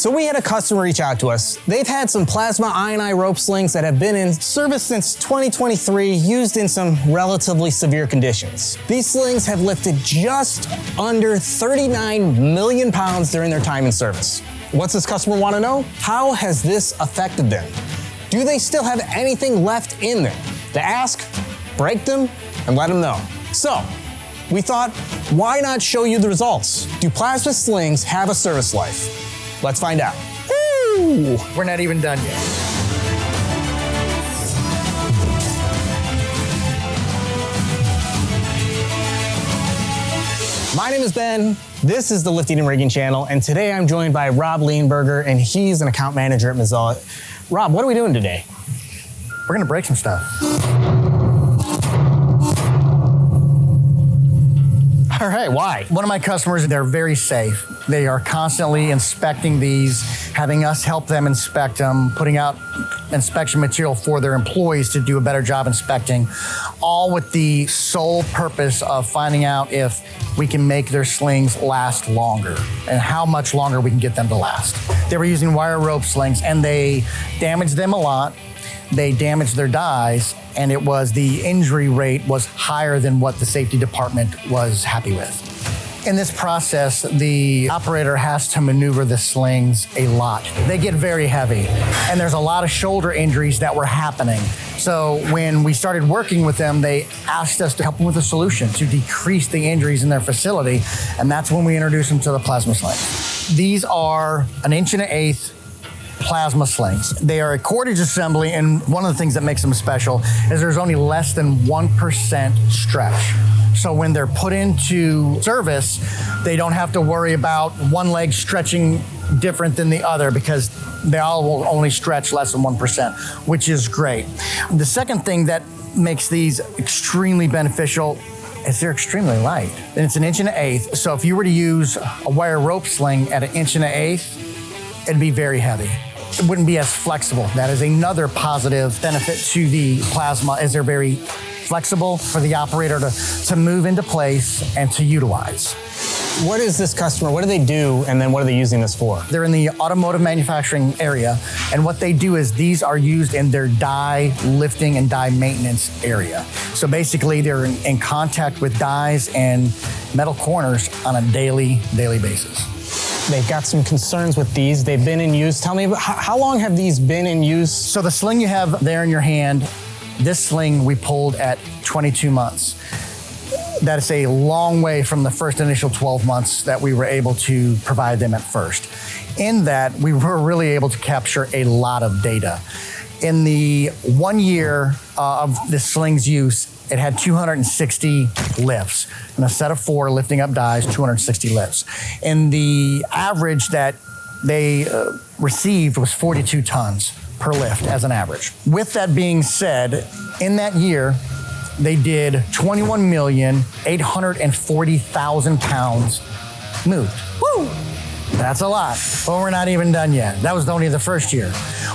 So we had a customer reach out to us. They've had some plasma INI rope slings that have been in service since 2023, used in some relatively severe conditions. These slings have lifted just under 39 million pounds during their time in service. What's this customer want to know? How has this affected them? Do they still have anything left in them? To ask, break them, and let them know. So, we thought, why not show you the results? Do plasma slings have a service life? Let's find out. Woo! We're not even done yet. My name is Ben. This is the Lifting and Rigging channel, and today I'm joined by Rob Leonberger, and he's an account manager at Mazzella. Rob, what are we doing today? We're gonna break some stuff. All right, why? One of my customers, they're very safe. They are constantly inspecting these, having us help them inspect them, putting out inspection material for their employees to do a better job inspecting, all with the sole purpose of finding out if we can make their slings last longer and how much longer we can get them to last. They were using wire rope slings and they damaged them a lot. They damaged their dies, and the injury rate was higher than what the safety department was happy with. In this process, the operator has to maneuver the slings a lot. They get very heavy, and there's a lot of shoulder injuries that were happening. So when we started working with them, they asked us to help them with a solution to decrease the injuries in their facility, and that's when we introduced them to the plasma slings. These are an 1.1 inch plasma slings. They are a cordage assembly, and one of the things that makes them special is there's only less than 1% stretch. So when they're put into service, they don't have to worry about one leg stretching different than the other because they all will only stretch less than 1%, which is great. The second thing that makes these extremely beneficial is they're extremely light. And it's an 1.1 inch. So if you were to use a wire rope sling at an 1.1 inch, it'd be very heavy. It wouldn't be as flexible. That is another positive benefit to the plasma, is they're very flexible for the operator to move into place and to utilize. What is this customer? What do they do, and then what are they using this for? They're in the automotive manufacturing area, and what they do is these are used in their die lifting and die maintenance area. So basically, they're in contact with dies and metal corners on a daily basis. They've got some concerns with these. They've been in use. Tell me, how long have these been in use? So the sling you have there in your hand, this sling we pulled at 22 months. That is a long way from the first initial 12 months that we were able to provide them at first. In that, we were really able to capture a lot of data. In the 1 year of the sling's use, it had 260 lifts. In a set of 4 lifting up dies, 260 lifts. And the average that they received was 42 tons per lift as an average. With that being said, in that year, they did 21,840,000 pounds moved. Woo! That's a lot, but we're not even done yet. That was only the first year.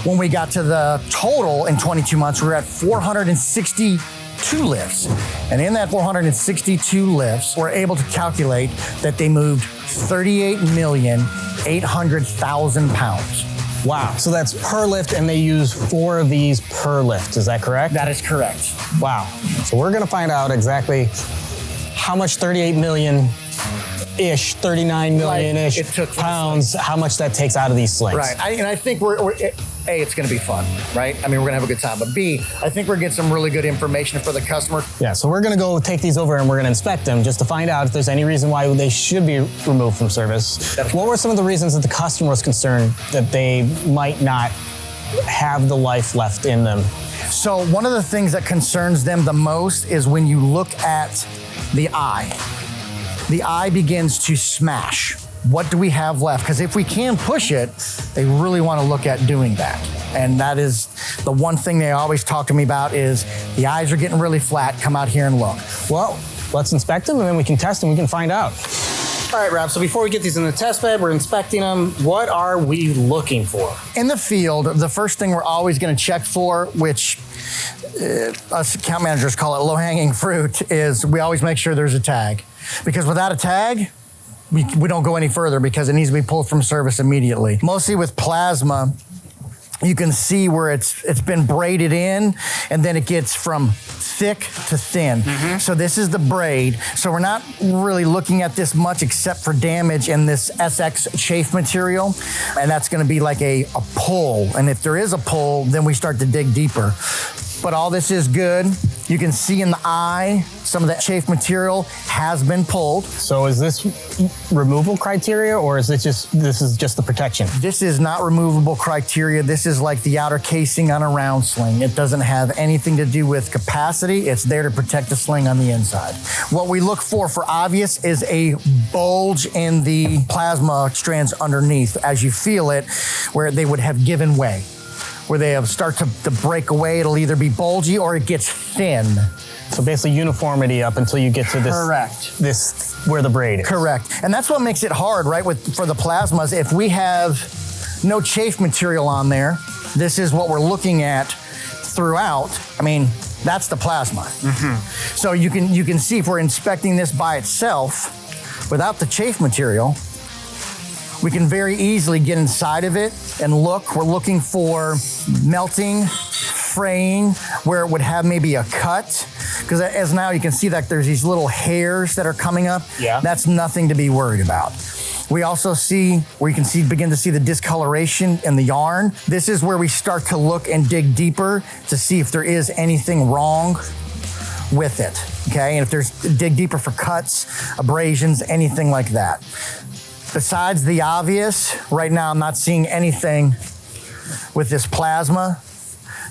When we got to the total in 22 months, we were at 462 lifts. And in that 462 lifts, we're able to calculate that they moved 38,800,000 pounds. Wow, so that's per lift, and they use 4 of these per lift, is that correct? That is correct. Wow, so we're gonna find out exactly how much 38 million-ish, 39 million-ish pounds, how much that takes out of these slings. Right, I think A, it's gonna be fun, right? I mean, we're gonna have a good time, but B, I think we're getting some really good information for the customer. Yeah, so we're gonna go take these over and we're gonna inspect them just to find out if there's any reason why they should be removed from service. What were some of the reasons that the customer was concerned that they might not have the life left in them? So one of the things that concerns them the most is when you look at the eye. The eye begins to smash. What do we have left? Because if we can push it, they really want to look at doing that. And that is the one thing they always talk to me about is the eyes are getting really flat, come out here and look. Well, let's inspect them and then we can test them, we can find out. All right, Rob, so before we get these in the test bed, we're inspecting them. What are we looking for? In the field, the first thing we're always going to check for, which us account managers call it low-hanging fruit, is we always make sure there's a tag. Because without a tag, we don't go any further because it needs to be pulled from service immediately. Mostly with plasma, you can see where it's been braided in, and then it gets from thick to thin. So this is the braid. So we're not really looking at this much except for damage in this SX chafe material, and that's gonna be like a pull. And if there is a pull, then we start to dig deeper. But all this is good. You can see in the eye, some of that chafe material has been pulled. So is this removal criteria, or is it this is just the protection? This is not removable criteria. This is like the outer casing on a round sling. It doesn't have anything to do with capacity. It's there to protect the sling on the inside. What we look for obvious is a bulge in the plasma strands underneath. As you feel it, where they would have given way. Where they have start to break away, it'll either be bulgy or it gets thin. So basically uniformity up until you get to this. Correct. This where the braid is. Correct. And that's what makes it hard, right? For the plasmas, if we have no chafe material on there, this is what we're looking at throughout. I mean, that's the plasma. So you can see if we're inspecting this by itself without the chafe material, we can very easily get inside of it and look. We're looking for melting, fraying, where it would have maybe a cut. Because as now you can see that there's these little hairs that are coming up. Yeah. That's nothing to be worried about. We also see where you can begin to see the discoloration in the yarn. This is where we start to look and dig deeper to see if there is anything wrong with it. Okay, and if there's dig deeper for cuts, abrasions, anything like that. Besides the obvious, right now I'm not seeing anything with this plasma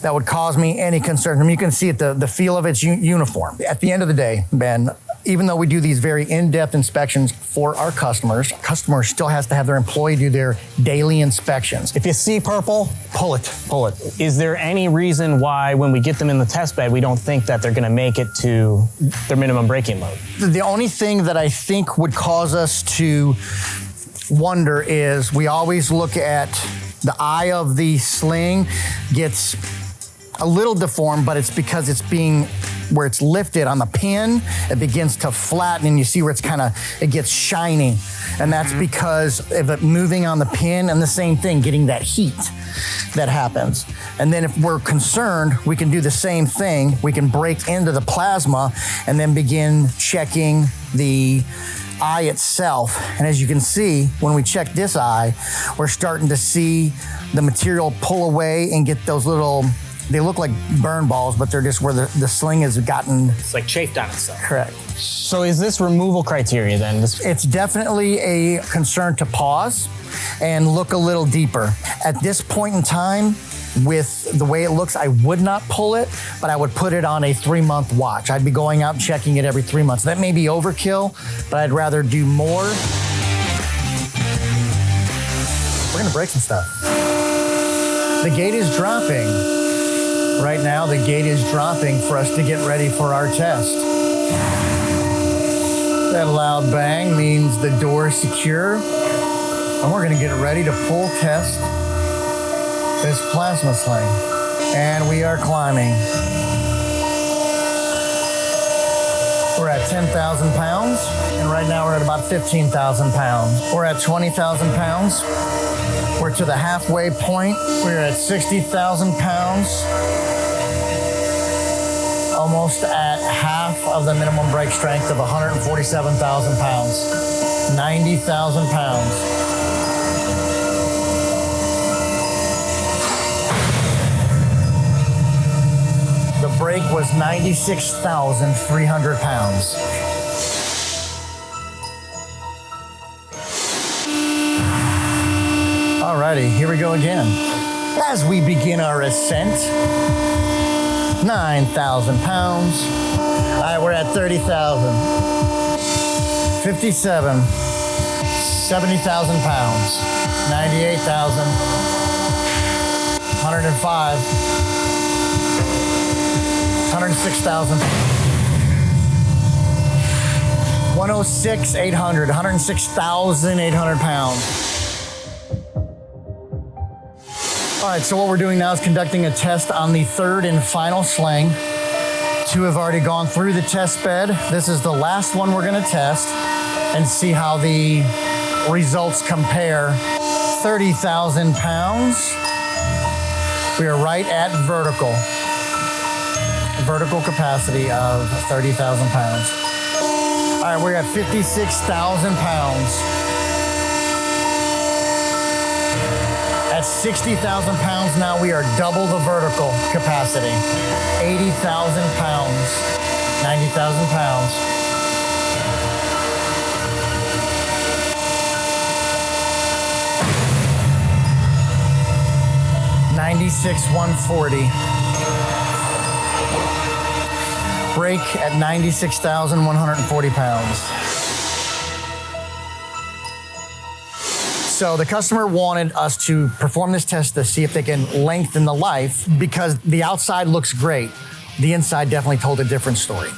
that would cause me any concern. I mean, you can see it, the feel of it's uniform. At the end of the day, Ben, even though we do these very in-depth inspections for our customers still has to have their employee do their daily inspections. If you see purple, Pull it. pull it. Is there any reason why when we get them in the test bed, we don't think that they're gonna make it to their minimum braking load? The only thing that I think would cause us to wonder is we always look at the eye of the sling gets a little deformed, but it's because it's being where it's lifted on the pin, it begins to flatten and you see where it gets shiny. And that's because of it moving on the pin, and the same thing, getting that heat that happens. And then if we're concerned, we can do the same thing. We can break into the plasma and then begin checking the eye itself. And as you can see, when we check this eye, we're starting to see the material pull away and get those little, they look like burn balls, but they're just where the sling has gotten. It's like chafed on itself. Correct. So is this removal criteria then? It's definitely a concern to pause and look a little deeper. At this point in time, with the way it looks, I would not pull it, but I would put it on a 3-month watch. I'd be going out and checking it every 3 months. That may be overkill, but I'd rather do more. We're gonna break some stuff. The gate is dropping. Right now, the gate is dropping for us to get ready for our test. That loud bang means the door is secure, and we're gonna get ready to pull test this plasma sling. And we are climbing. We're at 10,000 pounds, and right now we're at about 15,000 pounds. We're at 20,000 pounds. We're to the halfway point. We're at 60,000 pounds. Almost at half of the minimum brake strength of 147,000 pounds. 90,000 pounds. The brake was 96,300 pounds. Alrighty, here we go again. As we begin our ascent, 9,000 pounds. All right, we're at 30,000. 57, 70,000 pounds. 98,000. 105. 106,000. 106,800. 106,800 pounds. All right, so what we're doing now is conducting a test on the third and final sling. 2 have already gone through the test bed. This is the last one we're gonna test. and see how the results compare. 30,000 pounds. We are right at vertical capacity of 30,000 pounds. All right, we're at 56,000 pounds. At 60,000 pounds now, we are double the vertical capacity. 80,000 pounds, 90,000 pounds. $96,140. Break at 96,140 pounds. So the customer wanted us to perform this test to see if they can lengthen the life because the outside looks great. The inside definitely told a different story.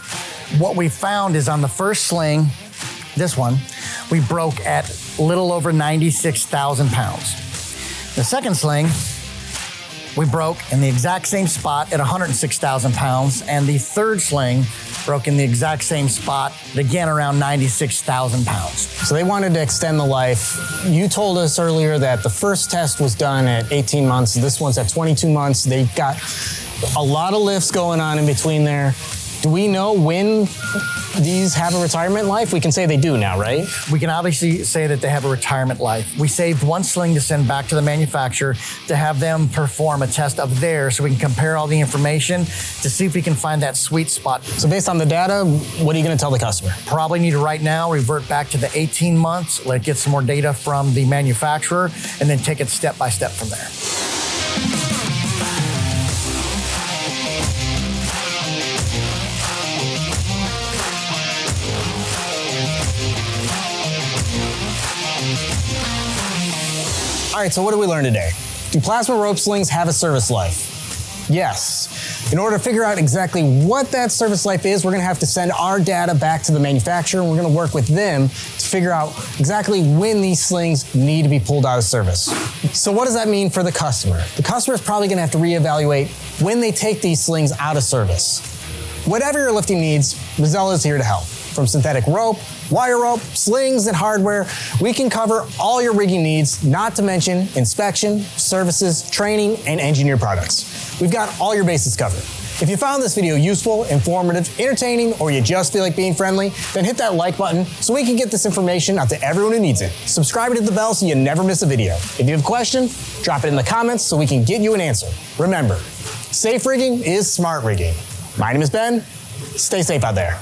What we found is on the first sling, this one, we broke at little over 96,000 pounds. The second sling, we broke in the exact same spot at 106,000 pounds, and the third sling broke in the exact same spot, again around 96,000 pounds. So they wanted to extend the life. You told us earlier that the first test was done at 18 months. This one's at 22 months. They've got a lot of lifts going on in between there. Do we know when these have a retirement life? We can say they do now, right? We can obviously say that they have a retirement life. We saved one sling to send back to the manufacturer to have them perform a test of theirs so we can compare all the information to see if we can find that sweet spot. So based on the data, what are you going to tell the customer? Probably need to right now revert back to the 18 months, let get some more data from the manufacturer, and then take it step by step from there. All right, so what did we learn today? Do plasma rope slings have a service life? Yes. In order to figure out exactly what that service life is, we're gonna have to send our data back to the manufacturer, and we're gonna work with them to figure out exactly when these slings need to be pulled out of service. So what does that mean for the customer? The customer is probably gonna have to reevaluate when they take these slings out of service. Whatever your lifting needs, Mazzella is here to help. From synthetic rope, wire rope, slings, and hardware, we can cover all your rigging needs, not to mention inspection, services, training, and engineered products. We've got all your bases covered. If you found this video useful, informative, entertaining, or you just feel like being friendly, then hit that like button so we can get this information out to everyone who needs it. Subscribe and hit the bell so you never miss a video. If you have a question, drop it in the comments so we can get you an answer. Remember, safe rigging is smart rigging. My name is Ben. Stay safe out there.